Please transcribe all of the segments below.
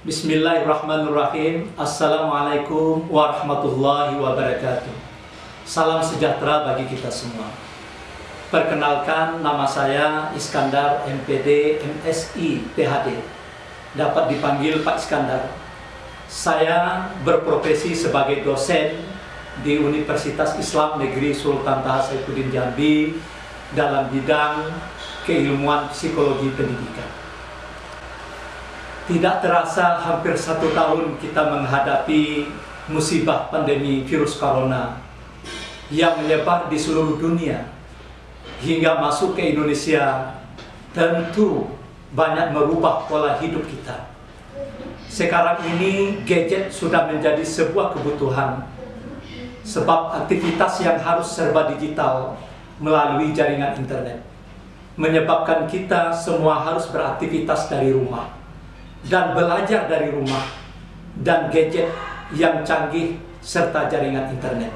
Bismillahirrahmanirrahim. Assalamualaikum warahmatullahi wabarakatuh. Salam sejahtera bagi kita semua. Perkenalkan, nama saya Iskandar, MPD, MSI, PhD. Dapat dipanggil Pak Iskandar. Saya berprofesi sebagai dosen di Universitas Islam Negeri Sultan Taha Saifuddin Jambi dalam bidang keilmuan psikologi pendidikan. Tidak terasa hampir 1 tahun kita menghadapi musibah pandemi virus corona yang menyebar di seluruh dunia hingga masuk ke Indonesia. Tentu banyak merubah pola hidup kita. Sekarang ini gadget sudah menjadi sebuah kebutuhan, sebab aktivitas yang harus serba digital melalui jaringan internet menyebabkan kita semua harus beraktivitas dari rumah dan belajar dari rumah dan gadget yang canggih serta jaringan internet.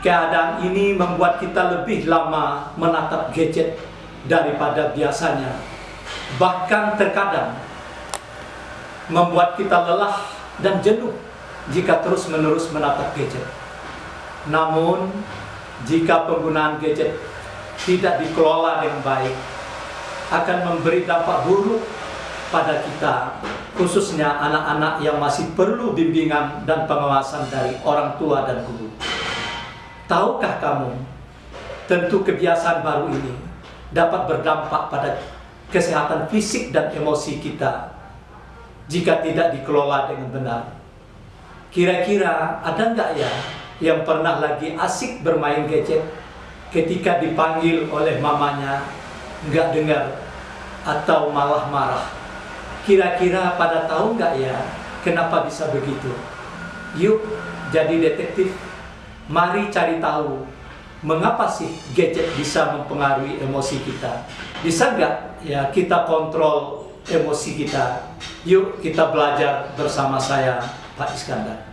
Keadaan ini membuat kita lebih lama menatap gadget daripada biasanya. Bahkan terkadang membuat kita lelah dan jenuh jika terus-menerus menatap gadget. Namun, jika penggunaan gadget tidak dikelola dengan baik, akan memberi dampak buruk pada kita, khususnya anak-anak yang masih perlu bimbingan dan pengawasan dari orang tua dan guru. Tahukah kamu, tentu kebiasaan baru ini dapat berdampak pada kesehatan fisik dan emosi kita jika tidak dikelola dengan benar. Kira-kira ada nggak ya yang pernah lagi asik bermain gadget ketika dipanggil oleh mamanya nggak dengar atau malah marah? Kira-kira pada tahu nggak ya kenapa bisa begitu? Yuk jadi detektif, mari cari tahu mengapa sih gadget bisa mempengaruhi emosi kita. Bisa nggak ya kita kontrol emosi kita? Yuk kita belajar bersama saya, Pak Iskandar.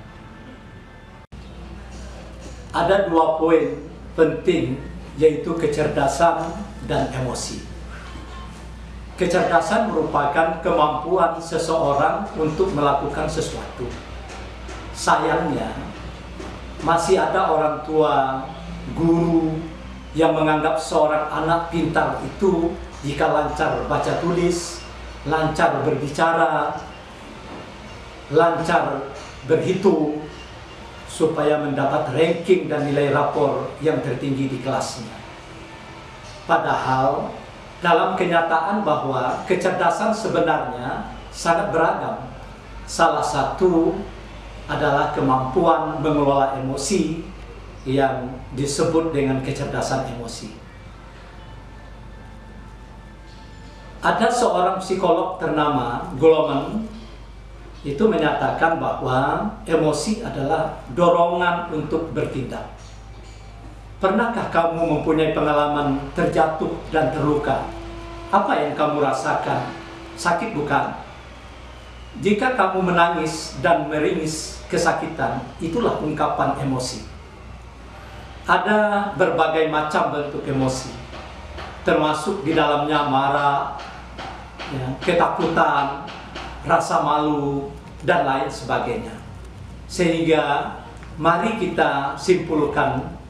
Ada 2 poin penting, yaitu kecerdasan dan emosi. Kecerdasan merupakan kemampuan seseorang untuk melakukan sesuatu. Sayangnya, masih ada orang tua, guru yang menganggap seorang anak pintar itu jika lancar baca tulis, lancar berbicara, lancar berhitung, supaya mendapat ranking dan nilai rapor yang tertinggi di kelasnya. Padahal, dalam kenyataan bahwa kecerdasan sebenarnya sangat beragam. Salah satu adalah kemampuan mengelola emosi yang disebut dengan kecerdasan emosi. Ada seorang psikolog ternama, Goleman, itu menyatakan bahwa emosi adalah dorongan untuk bertindak. Pernahkah kamu mempunyai pengalaman terjatuh dan terluka? Apa yang kamu rasakan? Sakit bukan? Jika kamu menangis dan meringis kesakitan, itulah ungkapan emosi. Ada berbagai macam bentuk emosi, termasuk di dalamnya marah, ya, ketakutan, rasa malu, dan lain sebagainya. Sehingga mari kita simpulkan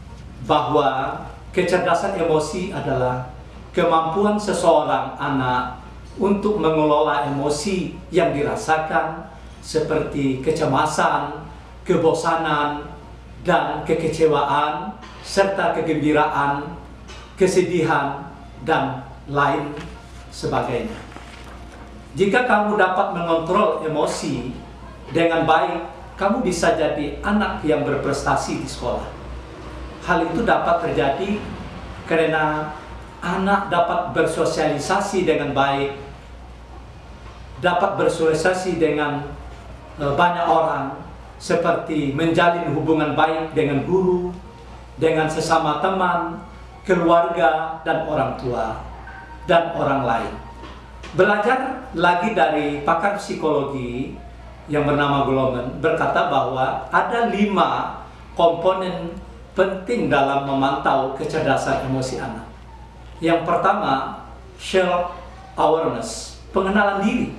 bahwa kecerdasan emosi adalah kemampuan seseorang anak untuk mengelola emosi yang dirasakan seperti kecemasan, kebosanan, dan kekecewaan, serta kegembiraan, kesedihan, dan lain sebagainya. Jika kamu dapat mengontrol emosi dengan baik, kamu bisa jadi anak yang berprestasi di sekolah. Hal itu dapat terjadi karena anak dapat bersosialisasi dengan baik, dapat bersosialisasi dengan banyak orang, seperti menjalin hubungan baik dengan guru, dengan sesama teman, keluarga, dan orang tua, dan orang lain. Belajar lagi dari pakar psikologi yang bernama Goleman berkata bahwa ada 5 komponen penting dalam memantau kecerdasan emosi anak. Yang pertama, self awareness, pengenalan diri.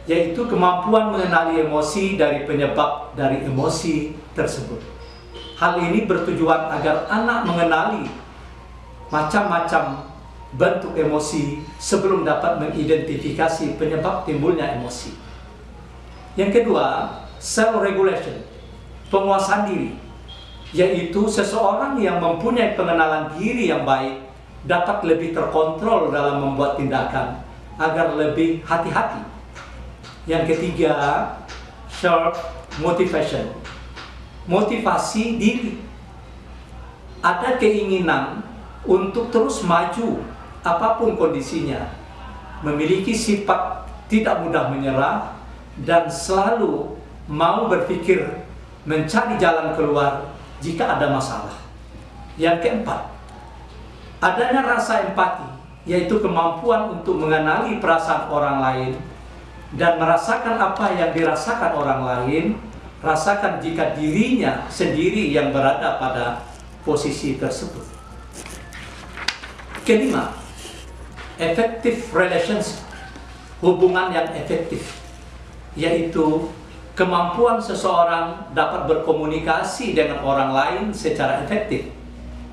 yaitu kemampuan mengenali emosi dari penyebab dari emosi tersebut. Hal ini bertujuan agar anak mengenali macam-macam bentuk emosi sebelum dapat mengidentifikasi penyebab timbulnya emosi. Yang kedua, self-regulation, penguasaan diri, yaitu seseorang yang mempunyai pengenalan diri yang baik dapat lebih terkontrol dalam membuat tindakan agar lebih hati-hati. Yang ketiga, self-motivation, motivasi diri. Ada keinginan untuk terus maju apapun kondisinya, memiliki sifat tidak mudah menyerah, dan selalu mau berpikir mencari jalan keluar jika ada masalah. Yang keempat, adanya rasa empati, yaitu kemampuan untuk mengenali perasaan orang lain dan merasakan apa yang dirasakan orang lain, rasakan jika dirinya sendiri yang berada pada posisi tersebut. Kelima, effective relations, hubungan yang efektif, yaitu kemampuan seseorang dapat berkomunikasi dengan orang lain secara efektif.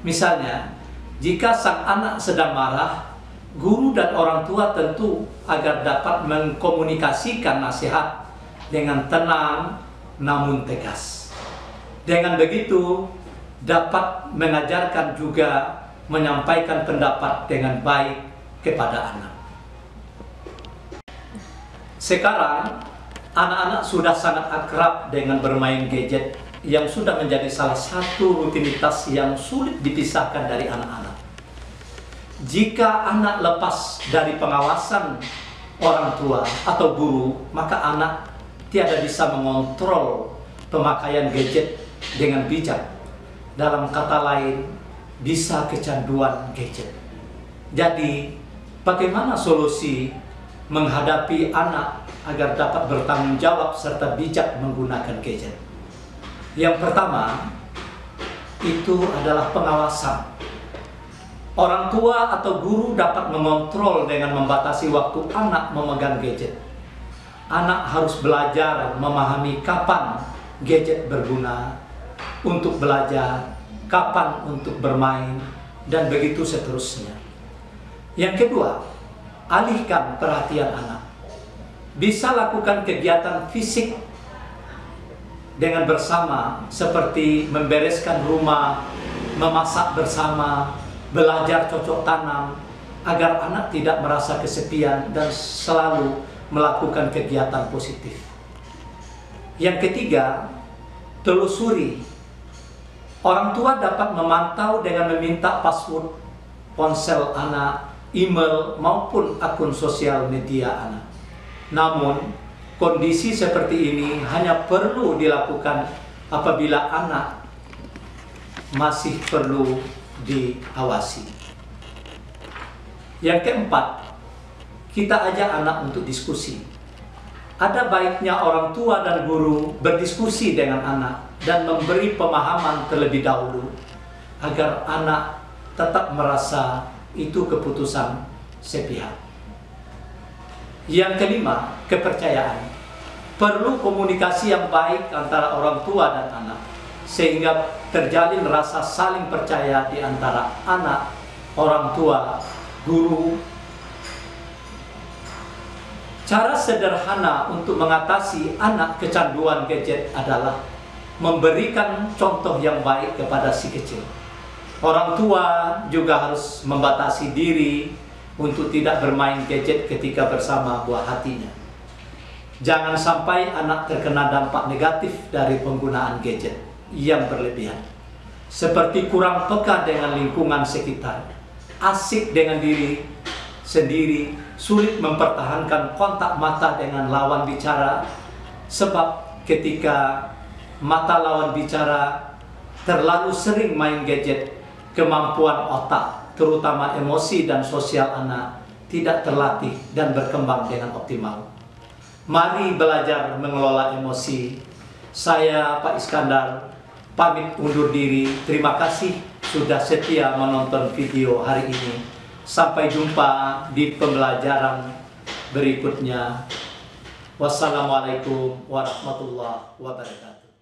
Misalnya, jika sang anak sedang marah, guru dan orang tua tentu agar dapat mengkomunikasikan nasihat dengan tenang namun tegas. Dengan begitu, dapat mengajarkan juga menyampaikan pendapat dengan baik kepada anak. Sekarang, anak-anak sudah sangat akrab dengan bermain gadget yang sudah menjadi salah satu rutinitas yang sulit dipisahkan dari anak-anak. Jika anak lepas dari pengawasan orang tua atau guru, maka anak tiada bisa mengontrol pemakaian gadget dengan bijak. Dalam kata lain, bisa kecanduan gadget. Jadi, bagaimana solusi menghadapi anak agar dapat bertanggung jawab serta bijak menggunakan gadget? Yang pertama, itu adalah pengawasan. Orang tua atau guru dapat mengontrol dengan membatasi waktu anak memegang gadget. Anak harus belajar memahami kapan gadget berguna untuk belajar, kapan untuk bermain, dan begitu seterusnya. Yang kedua, alihkan perhatian anak. Bisa lakukan kegiatan fisik dengan bersama, seperti membereskan rumah, memasak bersama, belajar cocok tanam, agar anak tidak merasa kesepian dan selalu melakukan kegiatan positif. Yang ketiga, telusuri. Orang tua dapat memantau dengan meminta password ponsel anak, email, maupun akun sosial media anak. Namun, kondisi seperti ini hanya perlu dilakukan apabila anak masih perlu diawasi. Yang keempat, kita ajak anak untuk diskusi. Ada baiknya orang tua dan guru berdiskusi dengan anak dan memberi pemahaman terlebih dahulu agar anak tetap merasa itu keputusan sepihak. Yang kelima, kepercayaan. Perlu komunikasi yang baik antara orang tua dan anak sehingga terjalin rasa saling percaya di antara anak, orang tua, guru. Cara sederhana untuk mengatasi anak kecanduan gadget adalah memberikan contoh yang baik kepada si kecil. Orang tua juga harus membatasi diri untuk tidak bermain gadget ketika bersama buah hatinya. Jangan sampai anak terkena dampak negatif dari penggunaan gadget yang berlebihan, seperti kurang peka dengan lingkungan sekitar, asik dengan diri sendiri, sulit mempertahankan kontak mata dengan lawan bicara, sebab ketika mata lawan bicara terlalu sering main gadget, kemampuan otak, terutama emosi dan sosial anak, tidak terlatih dan berkembang dengan optimal. Mari belajar mengelola emosi. Saya, Pak Iskandar, pamit undur diri. Terima kasih sudah setia menonton video hari ini. Sampai jumpa di pembelajaran berikutnya. Wassalamualaikum warahmatullahi wabarakatuh.